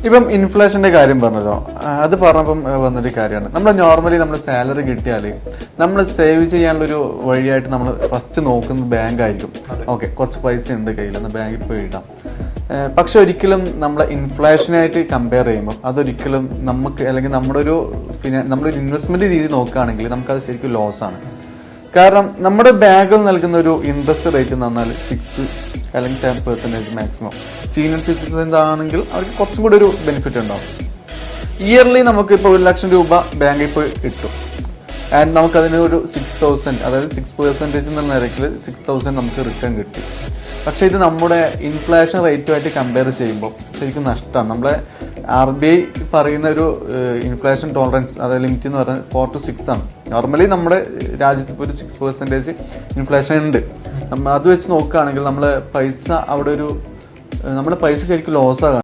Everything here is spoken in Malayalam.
ഇപ്പം ഇൻഫ്ലേഷന്റെ കാര്യം പറഞ്ഞല്ലോ, അത് പറഞ്ഞപ്പം വന്നൊരു കാര്യമാണ്. നോർമലി നമ്മൾ സാലറി കിട്ടിയാൽ നമ്മൾ സേവ് ചെയ്യാനുള്ളൊരു വഴിയായിട്ട് നമ്മൾ ഫസ്റ്റ് നോക്കുന്നത് ബാങ്ക് ആയിരിക്കും. ഓക്കെ, കുറച്ച് പൈസ ഉണ്ട് കയ്യിൽ, എന്നാൽ ബാങ്കിൽ പോയി ഇടാം. പക്ഷെ ഒരിക്കലും നമ്മളെ ഇൻഫ്ലേഷനായിട്ട് കമ്പയർ ചെയ്യുമ്പോൾ അതൊരിക്കലും നമുക്ക്, അല്ലെങ്കിൽ നമ്മളൊരു ഇൻവെസ്റ്റ്മെന്റ് രീതി നോക്കുകയാണെങ്കിൽ നമുക്കത് ശരിക്കും ലോസ് ആണ്. കാരണം നമ്മുടെ ബാങ്കിൽ നൽകുന്ന ഒരു ഇൻട്രസ്റ്റ് റേറ്റ് എന്ന് പറഞ്ഞാൽ 6 അല്ലെങ്കിൽ 7% മാക്സിമം. സീനിയർ സിറ്റിസൻസ് ആണെങ്കിൽ അവർക്ക് കുറച്ചും കൂടി ഒരു ബെനിഫിറ്റ് ഉണ്ടാവും. ഇയർലി നമുക്ക് ഇപ്പോൾ 1 ലക്ഷം രൂപ ബാങ്കിൽ പോയി കിട്ടും. ആൻഡ് നമുക്കതിന് ഒരു 6,000, അതായത് 6% എന്ന നിരക്കിൽ 6,000 നമുക്ക് റിട്ടേൺ കിട്ടി. പക്ഷെ ഇത് നമ്മുടെ ഇൻഫ്ലേഷൻ റേറ്റുമായിട്ട് കമ്പയർ ചെയ്യുമ്പോൾ ശരിക്കും നഷ്ടമാണ്. നമ്മളെ RBI പറയുന്ന ഒരു ഇൻഫ്ലേഷൻ ടോളറൻസ്, അതായത് ലിമിറ്റ് എന്ന് പറയുന്നത് 4 to 6 ആണ്. നോർമലി നമ്മുടെ രാജ്യത്ത് ഇപ്പോൾ ഒരു 6% ഇൻഫ്ലേഷൻ ഉണ്ട്. നമ്മൾ അത് വെച്ച് നോക്കുകയാണെങ്കിൽ നമ്മുടെ പൈസ ശരിക്കും ലോസ് ആകാം.